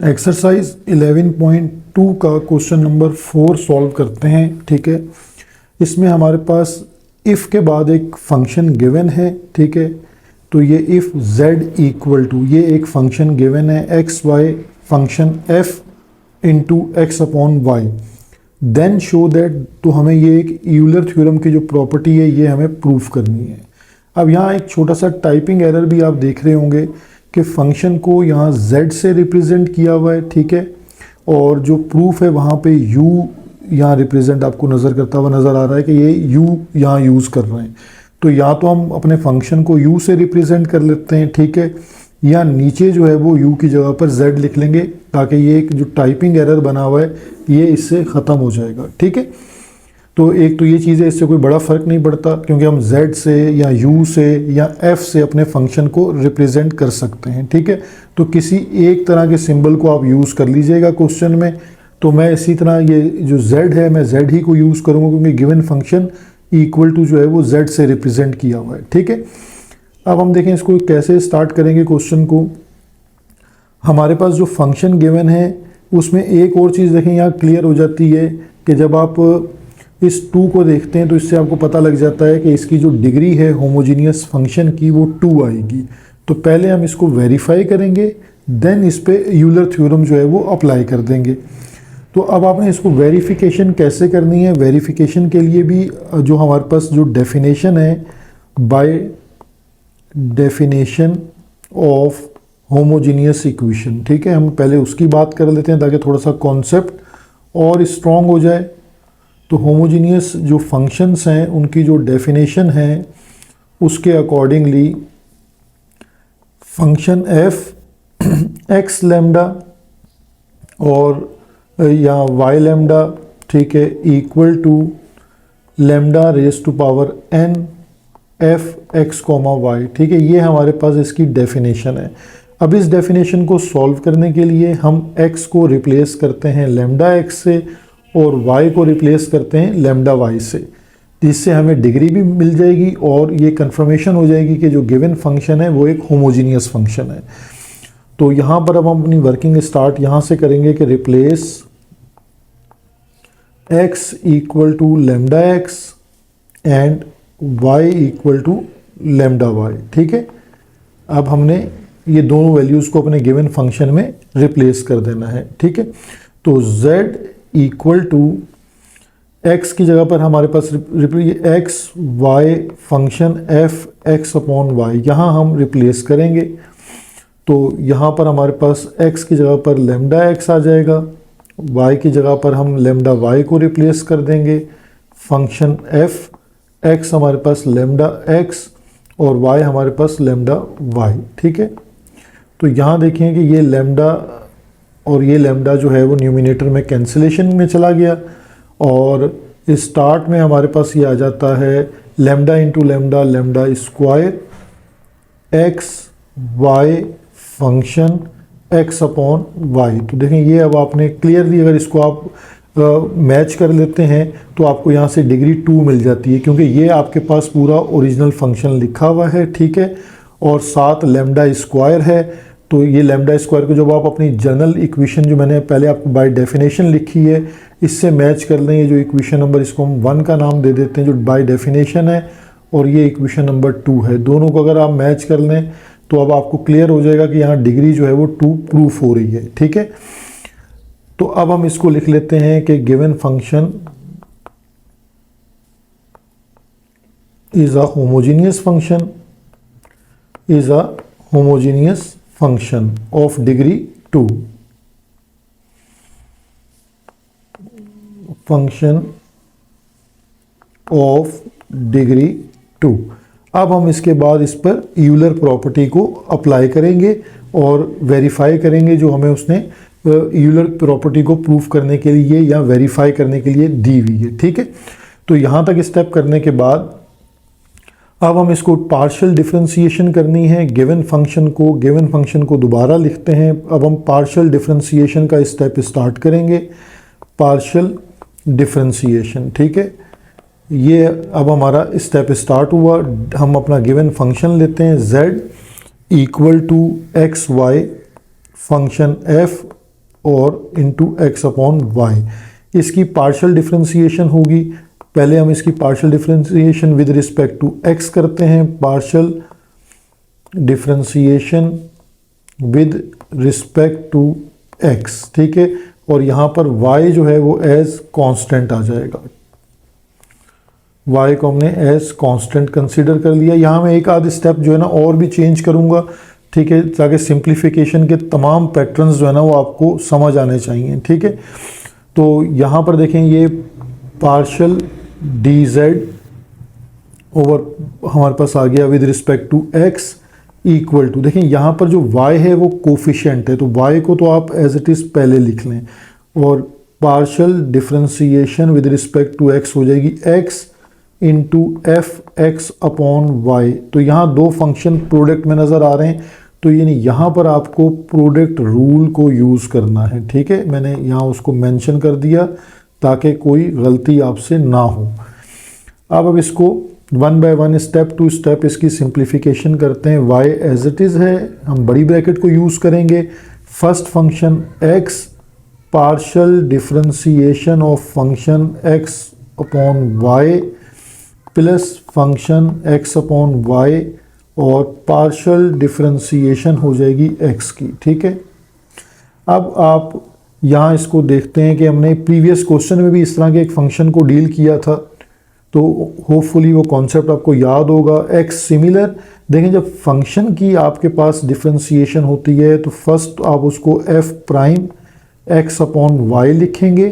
Exercise 11.2 का question number 4 solve करते हैं। ठीक है, इसमें हमारे पास इफ़ के बाद एक फंक्शन गिवन है। ठीक है, तो ये इफ़ z इक्वल टू, ये एक फंक्शन गिवन है x y function f into x upon y, then show that, तो हमें ये एक यूलर थ्योरम की जो प्रॉपर्टी है ये हमें प्रूफ करनी है। अब यहाँ एक छोटा सा टाइपिंग एरर भी आप देख रहे होंगे कि फंक्शन को यहाँ z से रिप्रेजेंट किया हुआ है। ठीक है, और जो प्रूफ है वहाँ पे u यहाँ रिप्रेजेंट आपको नज़र करता हुआ नज़र आ रहा है कि ये u यहाँ यूज़ कर रहे हैं। तो या तो हम अपने फंक्शन को u से रिप्रेजेंट कर लेते हैं, ठीक है, या नीचे जो है वो u की जगह पर z लिख लेंगे ताकि ये एक जो टाइपिंग एरर बना हुआ है ये इससे ख़त्म हो जाएगा। ठीक है, तो एक तो ये चीज़ है, इससे कोई बड़ा फ़र्क नहीं पड़ता क्योंकि हम z से या u से या f से अपने फंक्शन को रिप्रेजेंट कर सकते हैं। ठीक है, तो किसी एक तरह के सिंबल को आप यूज़ कर लीजिएगा क्वेश्चन में। तो मैं इसी तरह ये जो z है मैं z ही को यूज़ करूँगा क्योंकि गिवन फंक्शन इक्वल टू जो है वो z से रिप्रेजेंट किया हुआ है। ठीक है, अब हम देखें इसको कैसे स्टार्ट करेंगे क्वेश्चन को। हमारे पास जो फंक्शन गिवन है उसमें एक और चीज़ देखें यहाँ क्लियर हो जाती है कि जब आप इस 2 को देखते हैं तो इससे आपको पता लग जाता है कि इसकी जो डिग्री है होमोजीनियस फंक्शन की वो 2 आएगी। तो पहले हम इसको वेरीफाई करेंगे, देन इस पे यूलर थ्योरम जो है वो अप्लाई कर देंगे। तो अब आपने इसको वेरिफिकेशन कैसे करनी है, वेरिफिकेशन के लिए भी जो हमारे पास जो डेफिनेशन है, by definition of homogeneous equation, ठीक है, हम पहले उसकी बात कर लेते हैं ताकि थोड़ा सा कॉन्सेप्ट और स्ट्रॉन्ग हो जाए। तो होमोजीनियस जो फंक्शंस हैं उनकी जो डेफिनेशन है उसके accordingly function f x lambda और या y लैम्डा, ठीक है, equal to lambda raise to power n f x comma y। ठीक है, ये हमारे पास इसकी डेफिनेशन है। अब इस डेफिनेशन को सॉल्व करने के लिए हम x को रिप्लेस करते हैं लैम्डा x से और y को रिप्लेस करते हैं लैम्डा y से, जिससे हमें डिग्री भी मिल जाएगी और ये कंफर्मेशन हो जाएगी कि जो गिवन फंक्शन है वो एक होमोजीनियस फंक्शन है। तो यहाँ पर अब हम अपनी वर्किंग स्टार्ट यहाँ से करेंगे कि replace x equal to lambda x and y equal to lambda y। ठीक है, अब हमने ये दोनों वैल्यूज़ को अपने गिवन फंक्शन में रिप्लेस कर देना है। ठीक है, तो z इक्वल टू x की जगह पर हमारे पास x y function f x upon y यहाँ हम रिप्लेस करेंगे। तो यहाँ पर हमारे पास x की जगह पर लैम्डा x आ जाएगा, y की जगह पर हम लैम्डा y को रिप्लेस कर देंगे। फंक्शन f x हमारे पास लैम्डा x और y हमारे पास लैम्डा y। ठीक है, तो यहाँ देखें कि ये लैम्डा और ये लैम्डा जो है वो न्यूमिनेटर में कैंसिलेशन में चला गया और स्टार्ट में हमारे पास ये आ जाता है lambda into lambda, lambda square x y function x upon y. तो देखें ये अब आपने क्लियरली अगर इसको आप मैच कर लेते हैं तो आपको यहाँ से डिग्री 2 मिल जाती है क्योंकि ये आपके पास पूरा ओरिजिनल फंक्शन लिखा हुआ है। ठीक है, और साथ लैम्डा स्क्वायर है। तो ये लैम्डा स्क्वायर को जब आप अपनी जनरल इक्वेशन जो मैंने पहले आपको बाय डेफिनेशन लिखी है इससे मैच कर लें, ये जो इक्वेशन नंबर इसको हम 1 का नाम दे देते हैं जो बाय डेफिनेशन है, और ये इक्वेशन नंबर 2 है। दोनों को अगर आप मैच कर लें तो अब आपको क्लियर हो जाएगा कि यहाँ डिग्री जो है वो 2 प्रूफ हो रही है। ठीक है, तो अब हम इसको लिख लेते हैं कि given function is a homogeneous function, is a homogeneous function of degree 2, function of degree 2। अब हम इसके बाद इस पर यूलर प्रॉपर्टी को अप्लाई करेंगे और वेरीफाई करेंगे जो हमें उसने यूलर प्रॉपर्टी को प्रूफ करने के लिए या वेरीफाई करने के लिए दी हुई है। ठीक है, तो यहाँ तक स्टेप करने के बाद अब हम इसको पार्शियल डिफरेंशिएशन करनी है। गिवन फंक्शन को दोबारा लिखते हैं। अब हम पार्शियल डिफरेंशिएशन का स्टेप स्टार्ट करेंगे, पार्शियल डिफरेंशिएशन। ठीक है, ये अब हमारा स्टेप स्टार्ट हुआ। हम अपना गिवन फंक्शन लेते हैं z equal to x y function f और इंटू एक्स अपॉन वाई। इसकी पार्शियल डिफरेंशिएशन होगी। पहले हम इसकी partial differentiation with respect to x करते हैं, partial differentiation with respect to x, ठीक है। और यहाँ पर y जो है वो एज कांस्टेंट आ जाएगा, y को हमने एज कांस्टेंट कंसीडर कर लिया। यहाँ मैं एक आध स्टेप जो है ना और भी चेंज करूँगा, ठीक है, ताकि सिंप्लीफिकेशन के तमाम पैटर्न्स जो है ना वो आपको समझ आने चाहिए, ठीक है। तो यहाँ पर देखें ये पार्शियल डी जेड ओवर हमारे पास आ गया with respect to x equal to, देखें यहाँ पर जो y है वो कोफिशिएंट है, तो y को तो आप एज इट इज़ पहले लिख लें, और partial differentiation with respect to x हो जाएगी x into f x upon y. तो यहाँ दो फंक्शन प्रोडक्ट में नज़र आ रहे हैं, तो यानी यहाँ पर आपको प्रोडक्ट रूल को यूज़ करना है, ठीक है। मैंने यहाँ उसको मेंशन कर दिया ताकि कोई गलती आपसे ना हो। अब इसको one by one step to step इसकी सिंप्लीफिकेशन करते हैं। y एज इट इज़ है, हम बड़ी ब्रैकेट को यूज़ करेंगे। First function x partial differentiation of function x upon y plus function x upon y और पार्शियल डिफरेंशिएशन हो जाएगी x की, ठीक है। अब आप यहाँ इसको देखते हैं कि हमने प्रीवियस क्वेश्चन में भी इस तरह के एक फंक्शन को डील किया था, तो होपफुली वो कॉन्सेप्ट आपको याद होगा। x सिमिलर, देखें जब फंक्शन की आपके पास डिफरेंशिएशन होती है तो फर्स्ट आप उसको f prime x upon y लिखेंगे,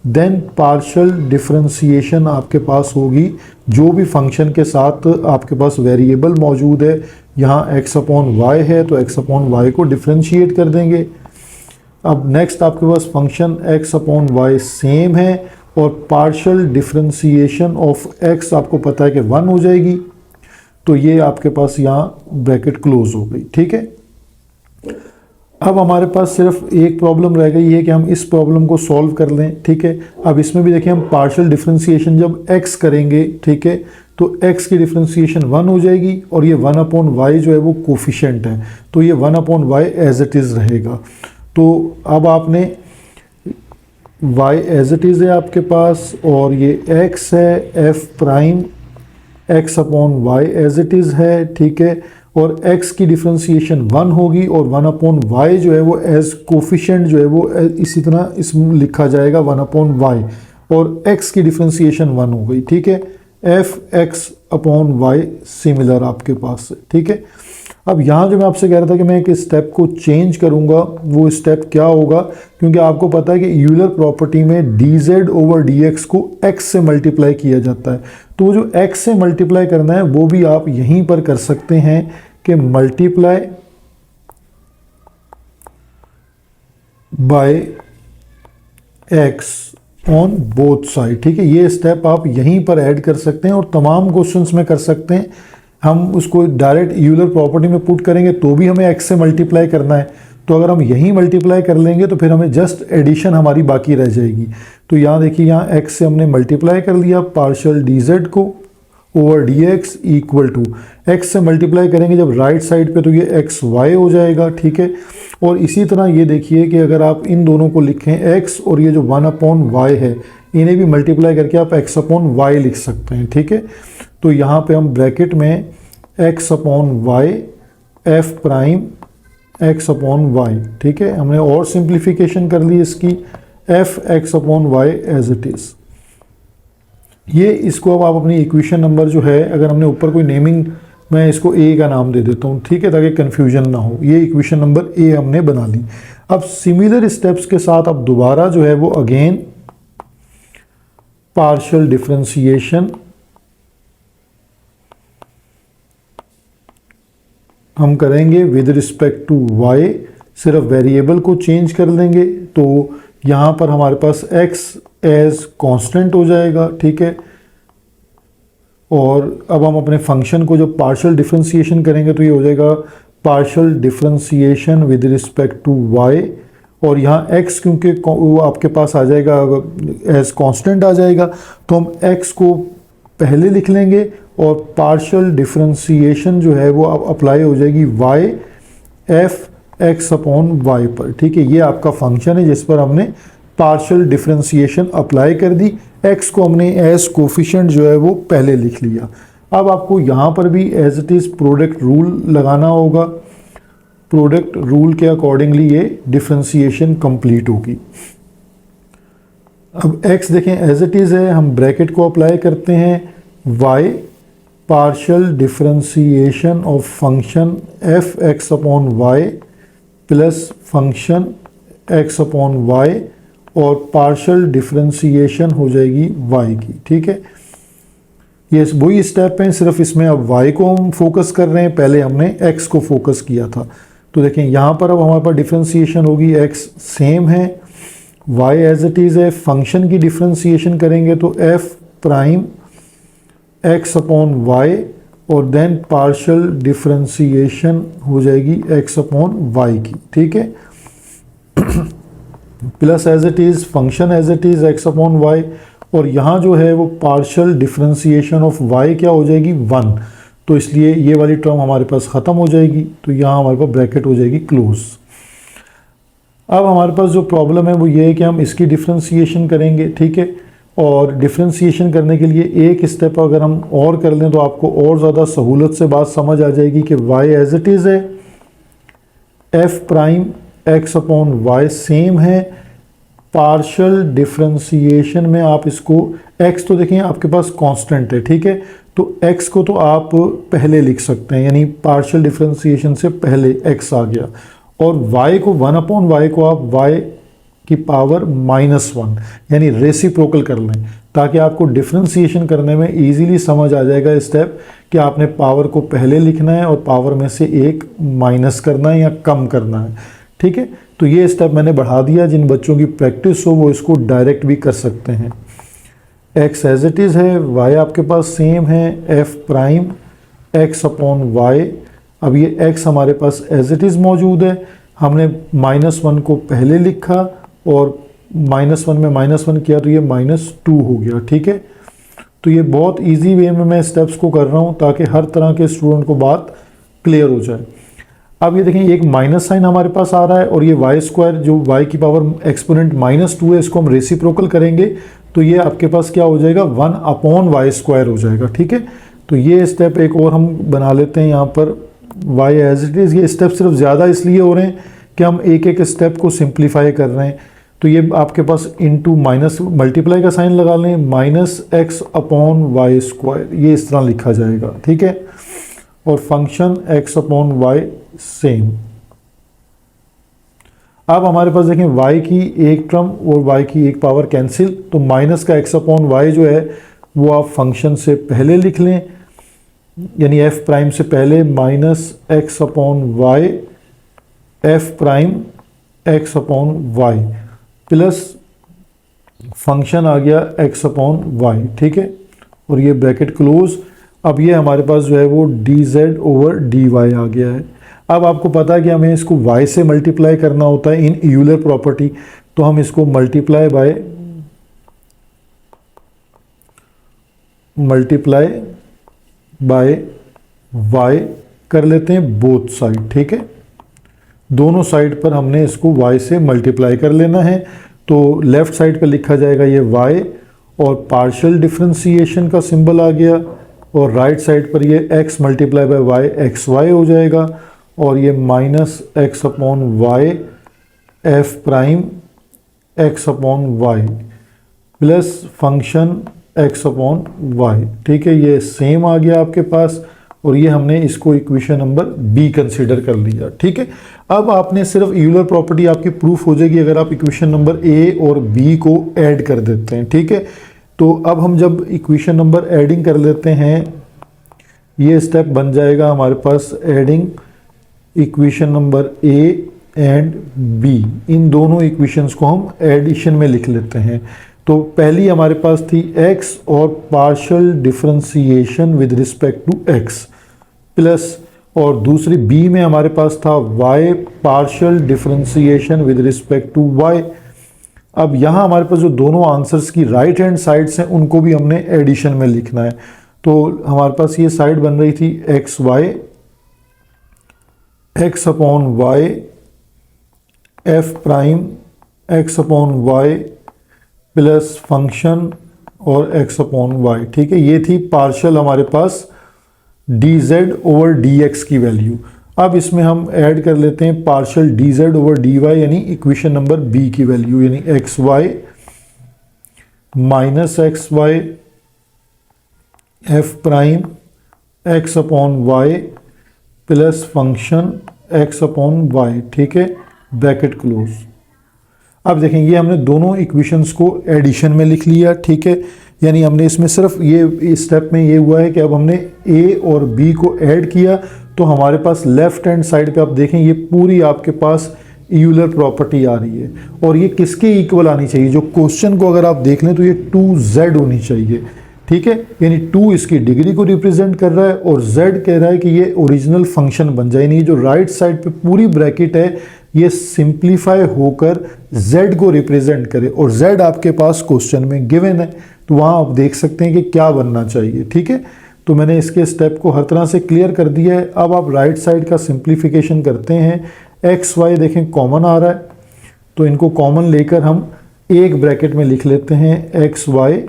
देन पार्शियल डिफरेंशिएशन आपके पास होगी जो भी फंक्शन के साथ आपके पास वेरिएबल मौजूद है। यहाँ x अपॉन वाई है तो x अपॉन वाई को डिफरेंशिएट कर देंगे। अब नेक्स्ट आपके पास function x upon y same है और पार्शियल डिफरेंशिएशन ऑफ x आपको पता है कि 1 हो जाएगी, तो ये आपके पास यहाँ ब्रैकेट क्लोज हो गई, ठीक है। अब हमारे पास सिर्फ एक प्रॉब्लम रह गई है कि हम इस प्रॉब्लम को सॉल्व कर लें, ठीक है। अब इसमें भी देखिए हम पार्शियल डिफरेंशिएशन जब x करेंगे, ठीक है, तो x की डिफरेंशिएशन 1 हो जाएगी और ये 1 अपॉन वाई जो है वो कोफिशिएंट है, तो ये 1 upon y as it is रहेगा। तो अब आपने y एज इट इज़ है आपके पास और ये x है f prime x upon y as it is है, ठीक है। और x की डिफरेंशिएशन 1 होगी और 1 अपॉन वाई जो है वो एज कोफिशिएंट जो है वो इसी तरह इसमें लिखा जाएगा 1 अपॉन वाई, और x की डिफरेंशिएशन 1 हो गई, ठीक है। F x upon y similar आपके पास है, ठीक है। अब यहाँ जो मैं आपसे कह रहा था कि मैं एक स्टेप को चेंज करूँगा, वो स्टेप क्या होगा, क्योंकि आपको पता है कि यूलर प्रॉपर्टी में D z over d x को x से मल्टीप्लाई किया जाता है, तो वो जो x से मल्टीप्लाई करना है वो भी आप यहीं पर कर सकते हैं कि multiply by x on both side, ठीक है। ये स्टेप आप यहीं पर ऐड कर सकते हैं और तमाम क्वेश्चंस में कर सकते हैं। हम उसको डायरेक्ट यूलर प्रॉपर्टी में पुट करेंगे तो भी हमें x से मल्टीप्लाई करना है, तो अगर हम यहीं मल्टीप्लाई कर लेंगे तो फिर हमें जस्ट एडिशन हमारी बाकी रह जाएगी। तो यहाँ देखिए यहाँ x से हमने मल्टीप्लाई कर लिया पार्शियल डी जेड को over d x equal to x से मल्टीप्लाई करेंगे जब राइट साइड पे तो ये एक्स वाई हो जाएगा, ठीक है। और इसी तरह ये देखिए कि अगर आप इन दोनों को लिखें x और ये जो 1 अपॉन वाई है इन्हें भी मल्टीप्लाई करके आप x अपॉन वाई लिख सकते हैं, ठीक है। तो यहाँ पे हम ब्रैकेट में x upon y f prime x upon y, ठीक है, हमने और सिंप्लीफिकेशन कर ली इसकी f x upon y as it is. ये इसको अब आप अपनी इक्वेशन नंबर जो है, अगर हमने ऊपर कोई नेमिंग, मैं इसको a का नाम दे देता हूँ, ठीक है, ताकि कन्फ्यूजन ना हो। ये इक्वेशन नंबर a हमने बना ली। अब सिमिलर स्टेप्स के साथ अब दोबारा जो है वो अगेन पार्शियल डिफरेंशिएशन हम करेंगे विद रिस्पेक्ट टू y, सिर्फ वेरिएबल को चेंज कर लेंगे, तो यहाँ पर हमारे पास x एज कांस्टेंट हो जाएगा, ठीक है। और अब हम अपने फंक्शन को जब पार्शियल डिफरेंशिएशन करेंगे तो ये हो जाएगा partial differentiation with respect to y, और यहाँ x क्योंकि वो आपके पास आ जाएगा एज कांस्टेंट आ जाएगा, तो हम x को पहले लिख लेंगे और पार्शियल डिफरेंशिएशन जो है वो अब अप्लाई हो जाएगी y f x upon y पर, ठीक है। ये आपका फंक्शन है जिस पर हमने पार्शियल डिफरेंशिएशन अप्लाई कर दी। एक्स को हमने एज कोफिशिएंट जो है वो पहले लिख लिया। अब आपको यहाँ पर भी as it is product rule लगाना होगा। प्रोडक्ट रूल के अकॉर्डिंगली ये डिफरेंशिएशन कंप्लीट होगी। अब x देखें एज इट इज़ है, हम ब्रैकेट को अप्लाई करते हैं। y partial differentiation of function f x upon y plus function x upon y और पार्शियल डिफरेंशिएशन हो जाएगी y की, ठीक है। ये वही स्टेप हैं, सिर्फ इसमें अब y को हम फोकस कर रहे हैं, पहले हमने x को फोकस किया था। तो देखें यहाँ पर अब हमारे पास डिफरेंशिएशन होगी, x सेम है, y एज इट इज़ है। फंक्शन की डिफरेंशिएशन करेंगे तो f prime x upon y और देन पार्शियल डिफरेंशिएशन हो जाएगी x अपॉन वाई की, ठीक है। Plus as it is function as it is x upon y और यहाँ जो है वो पार्शियल डिफरेंशिएशन ऑफ y क्या हो जाएगी 1, तो इसलिए ये वाली टर्म हमारे पास ख़त्म हो जाएगी। तो यहाँ हमारे पास ब्रैकेट हो जाएगी क्लोज। अब हमारे पास जो प्रॉब्लम है वो ये है कि हम इसकी डिफरेंशिएशन करेंगे, ठीक है। और डिफरेंशिएशन करने के लिए एक स्टेप अगर हम और कर लें तो आपको और ज़्यादा सहूलत से बात समझ आ जाएगी कि y एज इट इज़ है, f prime x upon y same है। पार्शियल डिफरेंशिएशन में आप इसको x तो देखें आपके पास कांस्टेंट है, ठीक है, तो x को तो आप पहले लिख सकते हैं, यानी पार्शियल डिफरेंशिएशन से पहले x आ गया। और y को 1 अपॉन वाई को आप y की पावर -1 यानी रेसिप्रोकल कर लें, ताकि आपको डिफरेंशिएशन करने में इजीली समझ आ जाएगा स्टेप कि आपने पावर को पहले लिखना है और पावर में से एक माइनस करना है या कम करना है, ठीक है। तो ये स्टेप मैंने बढ़ा दिया, जिन बच्चों की प्रैक्टिस हो वो इसको डायरेक्ट भी कर सकते हैं। x एज इट इज़ है, y आपके पास सेम है, f prime x upon y. अब ये x हमारे पास एज इट इज़ मौजूद है, हमने -1 को पहले लिखा और -1 में -1 किया तो ये -2 हो गया, ठीक है। तो ये बहुत इजी वे में मैं स्टेप्स को कर रहा हूँ ताकि हर तरह के स्टूडेंट को बात क्लियर हो जाए। अब ये देखें एक माइनस साइन हमारे पास आ रहा है और ये वाई स्क्वायर जो y की पावर एक्सपोनेंट -2 है, इसको हम रेसिप्रोकल करेंगे तो ये आपके पास क्या हो जाएगा 1 अपॉन वाई स्क्वायर हो जाएगा, ठीक है। तो ये स्टेप एक और हम बना लेते हैं यहाँ पर y एज इट इज़। ये स्टेप सिर्फ ज़्यादा इसलिए हो रहे हैं कि हम एक एक स्टेप को सिंप्लीफाई कर रहे हैं। तो ये आपके पास इनटू माइनस मल्टीप्लाई का साइन लगा लें, -x अपॉन वाई स्क्वायर, ये इस तरह लिखा जाएगा, ठीक है। और function x upon y same. अब हमारे पास देखें y की एक टर्म और y की एक पावर कैंसिल, तो माइनस का x अपॉन वाई जो है वो आप फंक्शन से पहले लिख लें, यानी f प्राइम से पहले -x upon y f prime x upon y plus function आ गया x अपॉन वाई, ठीक है। और ये ब्रैकेट क्लोज। अब ये हमारे पास जो है वो dz ओवर dy आ गया है। अब आपको पता है कि हमें इसको y से मल्टीप्लाई करना होता है इन यूलर प्रॉपर्टी, तो हम इसको मल्टीप्लाई बाय y कर लेते हैं बोथ साइड, ठीक है। दोनों साइड पर हमने इसको y से मल्टीप्लाई कर लेना है, तो लेफ्ट साइड पर लिखा जाएगा ये y और पार्शियल डिफरेंशिएशन का सिंबल आ गया, और राइट साइड पर ये x multiply by y xy हो जाएगा, और ये -x upon y f prime x upon y plus function x upon y, ठीक है। ये सेम आ गया आपके पास, और ये हमने इसको इक्वेशन नंबर बी कंसीडर कर लिया, ठीक है। अब आपने सिर्फ यूलर प्रॉपर्टी आपकी प्रूफ हो जाएगी अगर आप इक्वेशन नंबर ए और बी को ऐड कर देते हैं, ठीक है। तो अब हम जब इक्वेशन नंबर एडिंग कर लेते हैं, ये स्टेप बन जाएगा हमारे पास adding equation number A and B. इन दोनों इक्वेशंस को हम एडिशन में लिख लेते हैं। तो पहली हमारे पास थी x और partial differentiation with respect to x plus, और दूसरी b में हमारे पास था y partial differentiation with respect to y। अब यहाँ हमारे पास जो दोनों आंसर्स की राइट हैंड साइड्स हैं उनको भी हमने एडिशन में लिखना है। तो हमारे पास ये साइड बन रही थी x upon y f prime x upon y plus function और एक्स अपॉन वाई। ठीक है, ये थी पार्शियल हमारे पास d z over d x की वैल्यू। अब इसमें हम ऐड कर लेते हैं partial d z over d y यानी इक्वेशन नंबर बी की वैल्यू, यानी x y minus x y f prime x upon y plus function x upon y. ठीक है, ब्रैकेट क्लोज। अब देखें ये हमने दोनों इक्वेशंस को एडिशन में लिख लिया। ठीक है, यानी हमने इसमें सिर्फ ये इस स्टेप में ये हुआ है कि अब हमने ए और बी को ऐड किया तो हमारे पास लेफ्ट हैंड साइड पे आप देखें ये पूरी आपके पास यूलर प्रॉपर्टी आ रही है और ये किसके इक्वल आनी चाहिए, जो क्वेश्चन को अगर आप देख लें तो ये 2z होनी चाहिए। ठीक है, यानी 2 इसकी डिग्री को रिप्रेजेंट कर रहा है और z कह रहा है कि ये ओरिजिनल फंक्शन बन जाए, यानी जो राइट साइड पे पूरी ब्रैकेट है ये सिंप्लीफाई होकर z को रिप्रेजेंट करे और z आपके पास क्वेश्चन में गिवन है, तो वहाँ आप देख सकते हैं कि क्या बनना चाहिए। ठीक है, तो मैंने इसके स्टेप को हर तरह से क्लियर कर दिया है। अब आप राइट साइड का सिंप्लीफिकेशन करते हैं। एक्स वाई देखें कॉमन आ रहा है, तो इनको कॉमन लेकर हम एक ब्रैकेट में लिख लेते हैं x y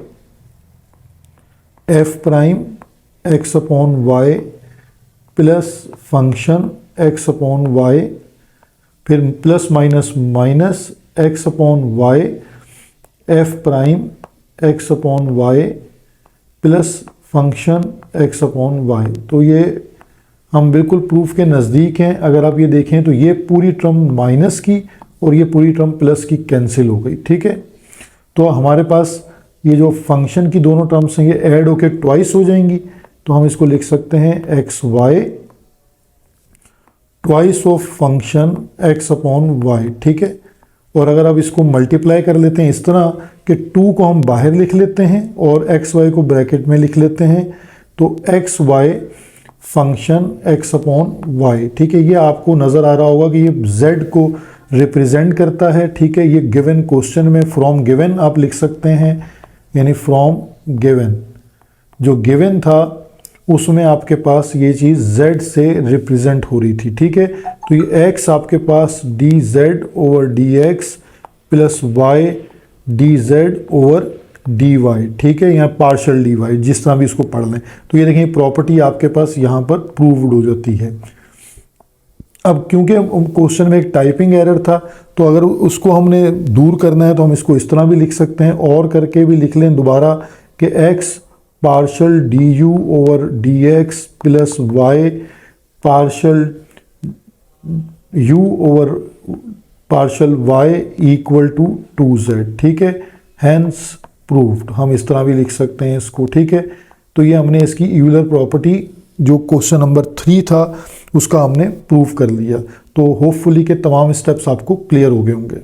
f prime x upon y plus function x upon y, फिर plus minus minus x upon y f prime x upon y plus function x upon y. तो ये हम बिल्कुल प्रूफ के नज़दीक हैं। अगर आप ये देखें तो ये पूरी टर्म माइनस की और ये पूरी टर्म प्लस की कैंसिल हो गई। ठीक है, तो हमारे पास ये जो फंक्शन की दोनों टर्म्स हैं ये ऐड होकर ट्वाइस हो जाएंगी, तो हम इसको लिख सकते हैं x y twice of function x upon y. ठीक है, और अगर आप इसको मल्टीप्लाई कर लेते हैं इस तरह कि 2 को हम बाहर लिख लेते हैं और एक्स वाई को ब्रैकेट में लिख लेते हैं, तो x y function x upon y. ठीक है, ये आपको नज़र आ रहा होगा कि ये z को रिप्रेजेंट करता है। ठीक है, ये गिवन क्वेश्चन में फ्रॉम गिवन आप लिख सकते हैं, यानी फ्रॉम गिवन जो गिवन था उसमें आपके पास ये चीज़ z से रिप्रेजेंट हो रही थी। ठीक है, तो ये x आपके पास d z over d x plus y d z over d y. ठीक है, यहाँ पार्शियल डी वाई जिस तरह भी इसको पढ़ लें, तो ये देखें प्रॉपर्टी आपके पास यहाँ पर प्रूव्ड हो जाती है। अब क्योंकि क्वेश्चन में एक टाइपिंग एरर था, तो अगर उसको हमने दूर करना है तो हम इसको इस तरह भी लिख सकते हैं और करके भी लिख लें दोबारा कि x partial d u over d x plus y partial u over partial y equal to 2z। ठीक है, हैंस प्रूव्ड, हम इस तरह भी लिख सकते हैं इसको। ठीक है, तो ये हमने इसकी यूलर प्रॉपर्टी जो क्वेश्चन नंबर 3 था उसका हमने प्रूव कर लिया। तो होपफुली के तमाम स्टेप्स आपको क्लियर हो गए होंगे।